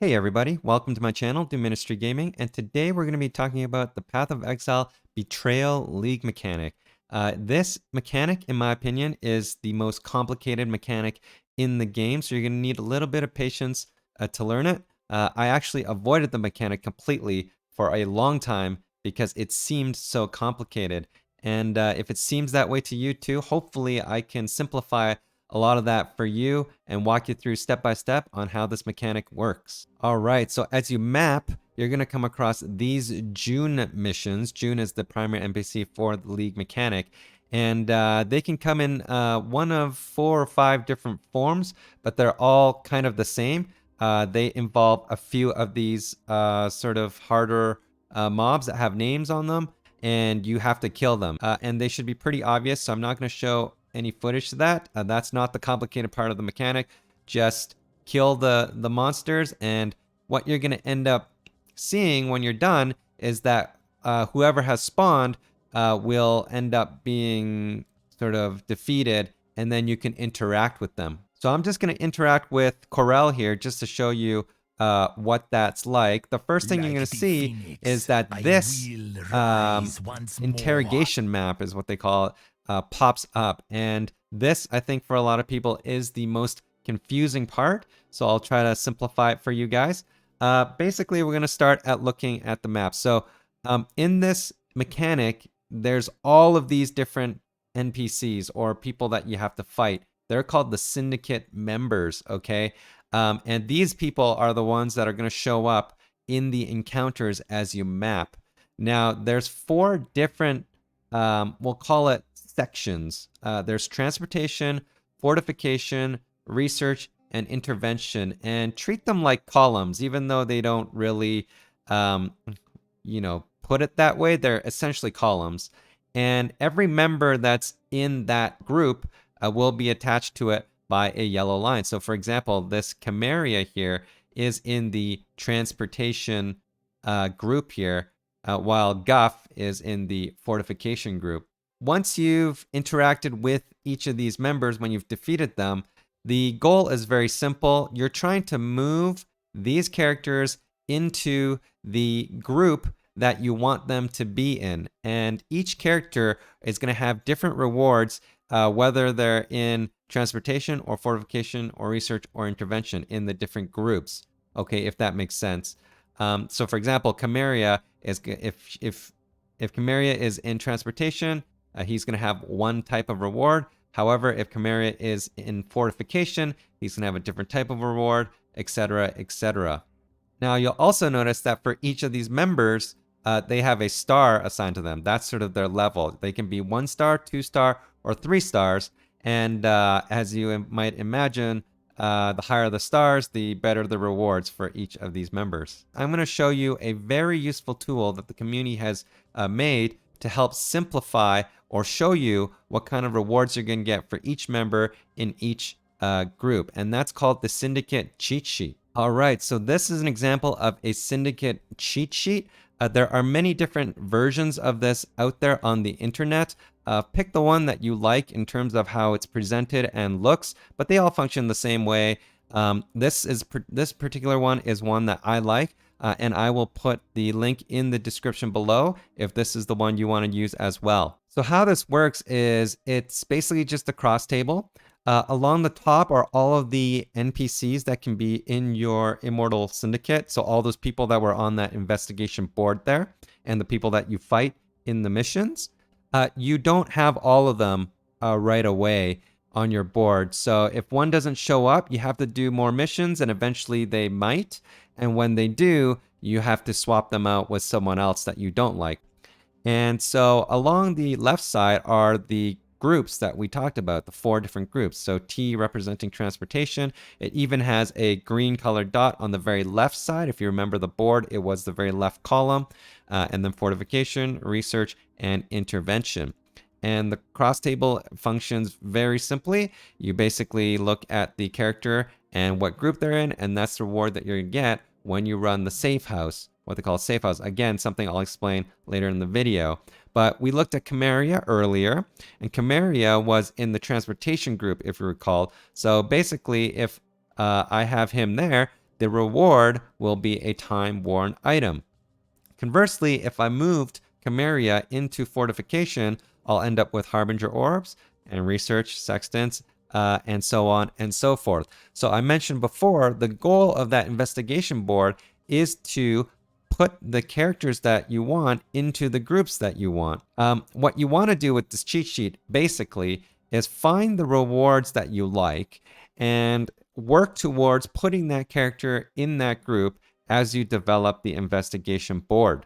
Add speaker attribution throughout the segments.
Speaker 1: Hey everybody, welcome to my channel, Do Ministry Gaming, and today we're going to be talking about the Path of Exile Betrayal League mechanic. This mechanic, in my opinion, is the most complicated mechanic in the game, so you're going to need a little bit of patience to learn it. I actually avoided the mechanic completely for a long time because it seemed so complicated, and if it seems that way to you too, hopefully I can simplify a lot of that for you and walk you through step by step on how this mechanic works. All right, so as you map, you're going to come across these June missions. June is the primary NPC for the League mechanic, and they can come in one of 4 or 5 different forms, but they're all kind of the same. They involve a few of these sort of harder mobs that have names on them, and you have to kill them. And they should be pretty obvious, so I'm not going to show any footage to that. That's not the complicated part of the mechanic. Just kill the monsters, and what you're going to end up seeing when you're done is that whoever has spawned will end up being sort of defeated, and then you can interact with them. So I'm just going to interact with Corel here just to show you what that's like. The first thing you're going to see is that this interrogation map is what they call it, pops up. And this, I think, for a lot of people is the most confusing part. So I'll try to simplify it for you guys. Basically, we're going to start at looking at the map. So in this mechanic, there's all of these different NPCs or people that you have to fight. They're called the Syndicate members, okay? And these people are the ones that are going to show up in the encounters as you map. Now, there's 4 different, we'll call it sections. There's transportation, fortification, research, and intervention, and treat them like columns, even though they don't really, put it that way. They're essentially columns, and every member that's in that group will be attached to it by a yellow line. So, for example, this Catarina here is in the transportation group here, while Guff is in the fortification group. Once you've interacted with each of these members, when you've defeated them, the goal is very simple. You're trying to move these characters into the group that you want them to be in. And each character is going to have different rewards, whether they're in transportation or fortification or research or intervention in the different groups. Okay, if that makes sense. So for example, Catarina is, if Catarina is in transportation, he's going to have one type of reward. However, if Catarina is in fortification, he's going to have a different type of reward, etc., etc. Now, you'll also notice that for each of these members, they have a star assigned to them. That's sort of their level. They can be 1 star, 2 star, or 3 stars. And as you might imagine, the higher the stars, the better the rewards for each of these members. I'm going to show you a very useful tool that the community has made to help simplify or show you what kind of rewards you're going to get for each member in each group. And that's called the Syndicate cheat sheet. All right, so this is an example of a Syndicate cheat sheet. There are many different versions of this out there on the internet. Pick the one that you like in terms of how it's presented and looks, but they all function the same way. This particular one is one that I like, and I will put the link in the description below if this is the one you want to use as well. So how this works is it's basically just a cross table. Along the top are all of the NPCs that can be in your Immortal Syndicate. So all those people that were on that investigation board there and the people that you fight in the missions. You don't have all of them right away on your board. So if one doesn't show up, you have to do more missions, and eventually they might. And when they do, you have to swap them out with someone else that you don't like. And so along the left side are the groups that we talked about, the 4 different groups. So T representing transportation. It even has a green colored dot on the very left side. If you remember the board, it was the very left column. And then fortification, research, and intervention. And the cross table functions very simply. You basically look at the character and what group they're in, and that's the reward that you're going to get when you run the safe house, what they call safe house. Again, something I'll explain later in the video. But we looked at Catarina earlier, and Catarina was in the transportation group, if you recall. So basically, if I have him there, the reward will be a time-worn item. Conversely, if I moved Camarilla into Fortification, I'll end up with Harbinger Orbs and Research Sextants, and so on and so forth. So I mentioned before, the goal of that investigation board is to put the characters that you want into the groups that you want. What you want to do with this cheat sheet, basically, is find the rewards that you like and work towards putting that character in that group as you develop the investigation board.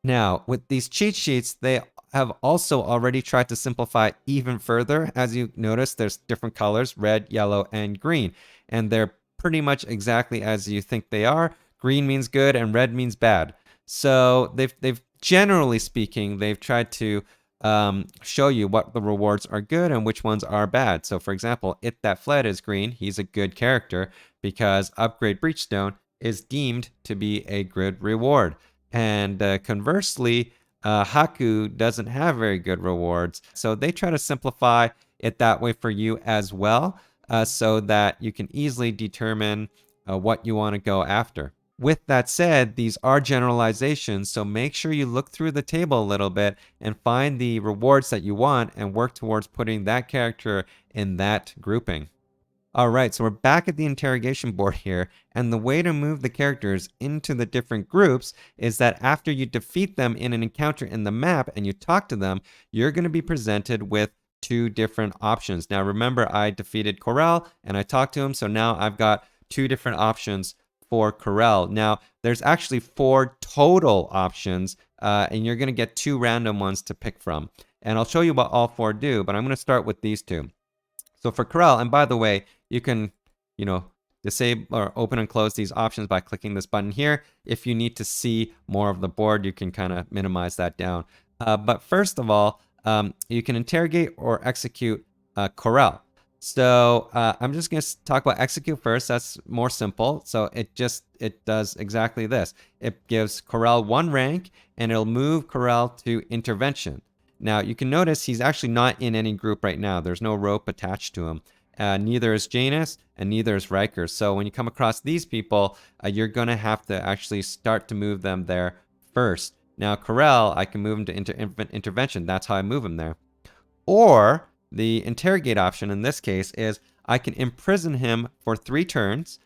Speaker 1: Now, with these cheat sheets, they have also already tried to simplify even further. As you notice, there's different colors, red, yellow, and green. And they're pretty much exactly as you think they are. Green means good and red means bad. So they've generally speaking, they've tried to show you what the rewards are good and which ones are bad. So for example, It That Fled is green. He's a good character because Upgrade Breachstone is deemed to be a good reward. And conversely, Haku doesn't have very good rewards. So they try to simplify it that way for you as well, so that you can easily determine what you want to go after. With that said, these are generalizations, so make sure you look through the table a little bit and find the rewards that you want and work towards putting that character in that grouping. All right, so we're back at the interrogation board here, and the way to move the characters into the different groups is that after you defeat them in an encounter in the map and you talk to them, you're going to be presented with two different options. Now remember, I defeated Corel and I talked to him, so now I've got two different options for Corel. Now, there's actually 4 total options, and you're going to get 2 random ones to pick from. And I'll show you what all 4 do, but I'm going to start with these 2. So for Corel, and by the way, you can, disable or open and close these options by clicking this button here. If you need to see more of the board, you can kind of minimize that down. But first of all, you can interrogate or execute Corel. So I'm just going to talk about execute first. That's more simple. So it does exactly this. It gives Corel 1 rank, and it'll move Corel to intervention. Now you can notice he's actually not in any group right now. There's no rope attached to him. Neither is Janus, and neither is Riker. So when you come across these people, you're going to have to actually start to move them there first. Now Corel, I can move him to intervention. That's how I move him there. Or the interrogate option in this case is I can imprison him for 3 turns,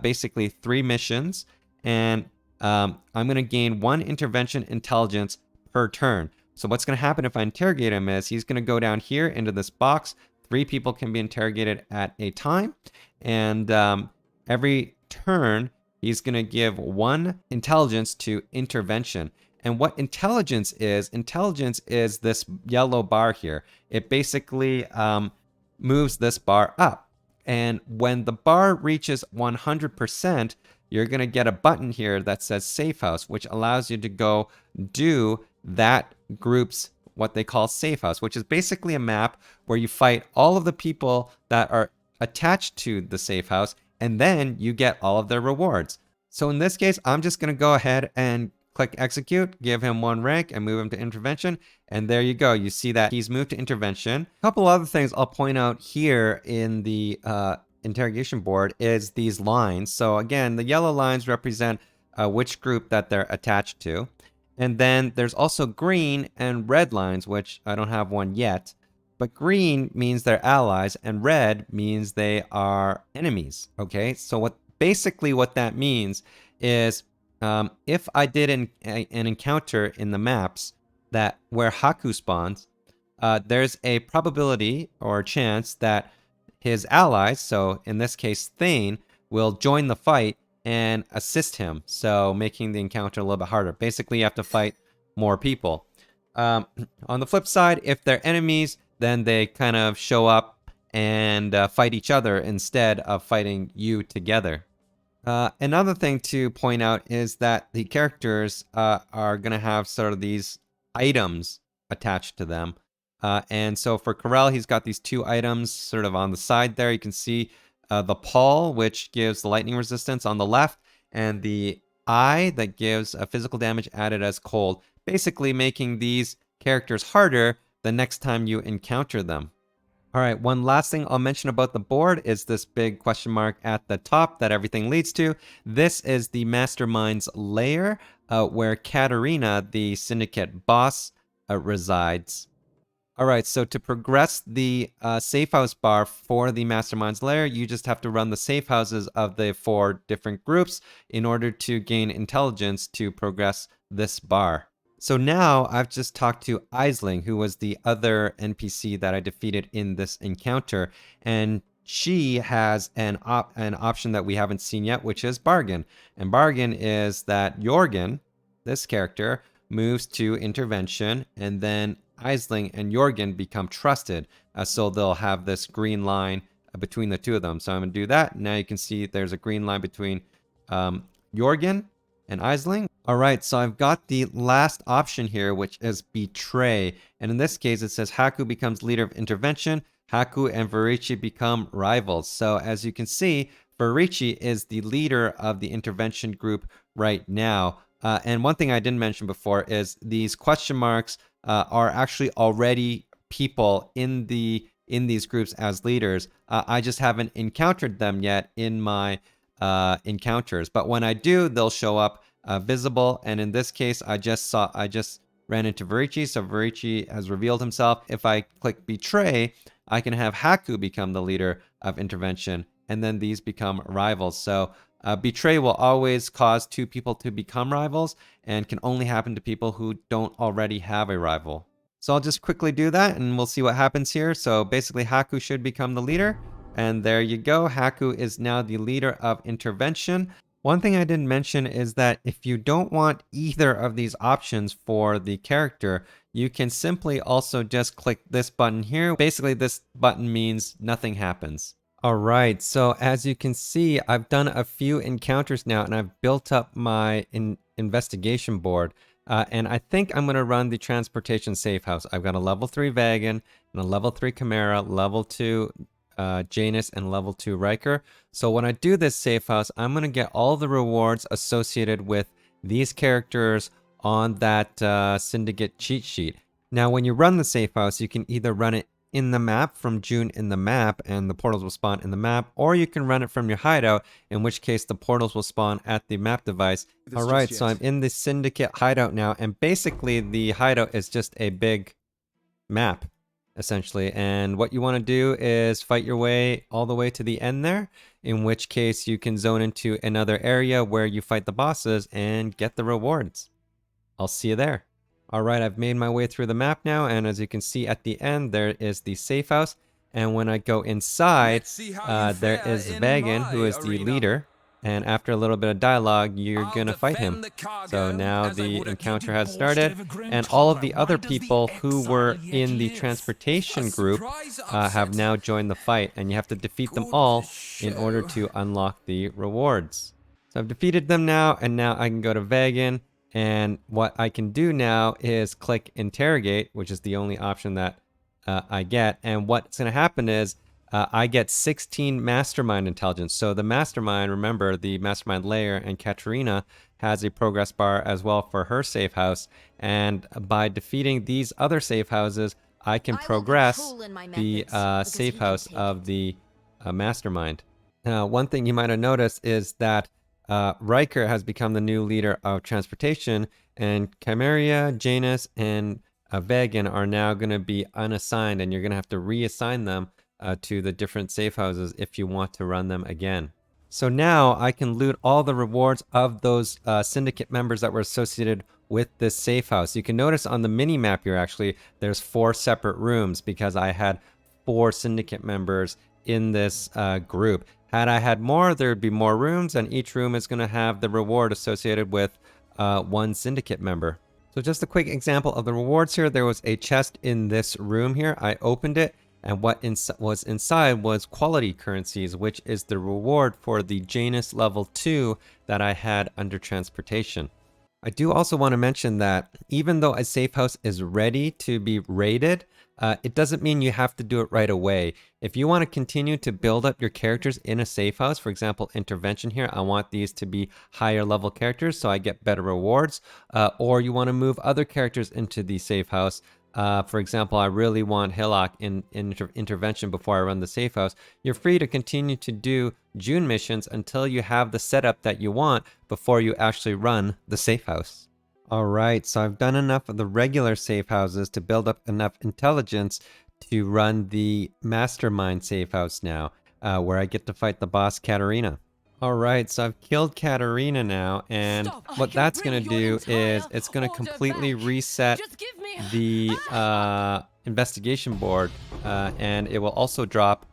Speaker 1: basically 3 missions, and I'm going to gain 1 intervention intelligence per turn. So what's going to happen if I interrogate him is he's going to go down here into this box. 3 people can be interrogated at a time, and every turn he's going to give 1 intelligence to intervention. And what intelligence is this yellow bar here. It basically moves this bar up. And when the bar reaches 100%, you're going to get a button here that says Safehouse, which allows you to go do that group's what they call Safehouse, which is basically a map where you fight all of the people that are attached to the Safehouse, and then you get all of their rewards. So in this case, I'm just going to go ahead and click execute, give him 1 rank, and move him to intervention. And there you go. You see that he's moved to intervention. A couple other things I'll point out here in the interrogation board is these lines. So again, the yellow lines represent which group that they're attached to. And then there's also green and red lines, which I don't have one yet. But green means they're allies, and red means they are enemies. Okay, so what that means is if I did an encounter in the maps that where Haku spawns, there's a probability or chance that his allies, so in this case Thane, will join the fight and assist him, so making the encounter a little bit harder. Basically, you have to fight more people. On the flip side, if they're enemies, then they kind of show up and fight each other instead of fighting you together. Another thing to point out is that the characters are going to have sort of these items attached to them. And so for Corel, he's got these 2 items sort of on the side there. You can see the Paul, which gives the lightning resistance on the left, and the Eye that gives a physical damage added as cold, basically making these characters harder the next time you encounter them. All right, one last thing I'll mention about the board is this big question mark at the top that everything leads to. This is the Mastermind's lair, where Catarina, the Syndicate boss, resides. All right, so to progress the Safehouse bar for the Mastermind's lair, you just have to run the Safehouses of the 4 different groups in order to gain intelligence to progress this bar. So now I've just talked to Aisling, who was the other NPC that I defeated in this encounter, and she has an option that we haven't seen yet, which is Bargain. And Bargain is that Jorgen, this character, moves to Intervention, and then Aisling and Jorgen become trusted. So they'll have this green line between the two of them. So I'm going to do that. Now you can see there's a green line between Jorgen and Aisling. All right, so I've got the last option here, which is Betray. And in this case, it says Haku becomes leader of Intervention. Haku and Varici become rivals. So as you can see, Varici is the leader of the Intervention group right now. And one thing I didn't mention before is these question marks are actually already people in these groups as leaders. I just haven't encountered them yet in my encounters, but when I do, they'll show up visible. And in this case, I just ran into Varici, so Varici has revealed himself. If I click Betray, I can have Haku become the leader of Intervention, and then these become rivals. So Betray will always cause 2 people to become rivals and can only happen to people who don't already have a rival. So I'll just quickly do that and we'll see what happens here. So basically Haku should become the leader, and there you go. Haku is now the leader of Intervention. One thing I didn't mention is that if you don't want either of these options for the character, you can simply also just click this button here. Basically this button means nothing happens. All right, so as you can see, I've done a few encounters now, and I've built up my investigation board. And I think I'm going to run the transportation safe house. I've got a level 3 Wagon and a level 3 Chimera, level 2 Janus, and level 2 Riker. So when I do this safe house, I'm going to get all the rewards associated with these characters on that Syndicate cheat sheet. Now, when you run the safe house, you can either run it in the map from June in the map, and the portals will spawn in the map, or you can run it from your hideout, in which case the portals will spawn at the map device. All right, so I'm in the Syndicate hideout now, and basically the hideout is just a big map, essentially. And what you want to do is fight your way all the way to the end there, in which case you can zone into another area where you fight the bosses and get the rewards. I'll see you there. All right, I've made my way through the map now, and as you can see at the end, there is the safe house. And when I go inside, there is Vagan, who is the leader. And after a little bit of dialogue, you're gonna fight him. So now the encounter has started, and all of the other people who were in the transportation group have now joined the fight, and you have to defeat them all in order to unlock the rewards. So I've defeated them now, and now I can go to Vagan. And what I can do now is click Interrogate, which is the only option that I get. And what's going to happen is I get 16 Mastermind intelligence. So the Mastermind, remember, the Mastermind lair, and Catarina has a progress bar as well for her safe house. And by defeating these other safe houses, I can progress the safe house of the Mastermind. Now, one thing you might have noticed is that Riker has become the new leader of transportation, and Chimera, Janus, and Vagan are now going to be unassigned, and you're going to have to reassign them to the different safe houses if you want to run them again. So now I can loot all the rewards of those Syndicate members that were associated with this safe house. You can notice on the mini map here, actually, there's 4 separate rooms because I had 4 Syndicate members in this group. Had I had more, there'd be more rooms, and each room is going to have the reward associated with 1 Syndicate member. So just a quick example of the rewards here. There was a chest in this room here. I opened it, and what was inside was quality currencies, which is the reward for the Janus level 2 that I had under transportation. I do also want to mention that even though a safe house is ready to be raided, it doesn't mean you have to do it right away. If you want to continue to build up your characters in a safe house, for example, Intervention here, I want these to be higher level characters so I get better rewards, or you want to move other characters into the safe house, For example, I really want Hillock in intervention before I run the safe house. You're free to continue to do June missions until you have the setup that you want before you actually run the safe house. All right, so I've done enough of the regular safe houses to build up enough intelligence to run the Mastermind safe house now, where I get to fight the boss Catarina. All right, so I've killed Catarina now, and what that's going to do is it's going to completely reset the investigation board, and it will also drop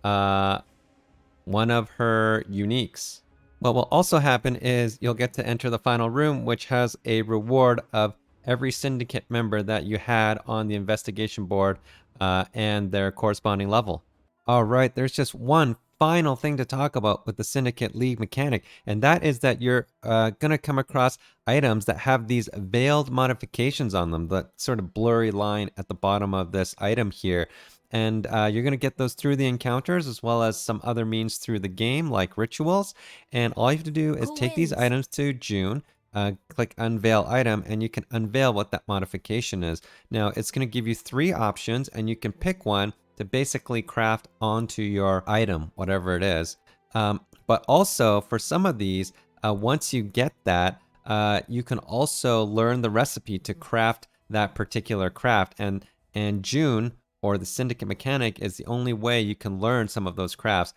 Speaker 1: one of her uniques. What will also happen is you'll get to enter the final room, which has a reward of every syndicate member that you had on the investigation board and their corresponding level. All right, there's just one final thing to talk about with the Syndicate League mechanic, and that is that you're going to come across items that have these veiled modifications on them, the sort of blurry line at the bottom of this item here. And you're going to get those through the encounters as well as some other means through the game, like rituals. And all you have to do is take these items to June, click unveil item, and you can unveil what that modification is. Now, it's going to give you 3 options, and you can pick one to basically craft onto your item, whatever it is. But also, for some of these, once you get that, you can also learn the recipe to craft that particular craft. And June, or the Syndicate mechanic, is the only way you can learn some of those crafts.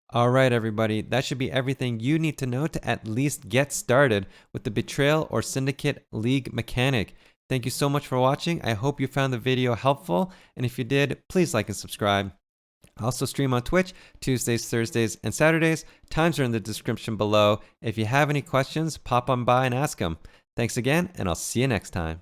Speaker 1: All right, everybody, that should be everything you need to know to at least get started with the Betrayal or Syndicate League mechanic. Thank you so much for watching. I hope you found the video helpful, and if you did, please like and subscribe. I also stream on Twitch Tuesdays, Thursdays, and Saturdays. Times are in the description below. If you have any questions, pop on by and ask them. Thanks again, and I'll see you next time.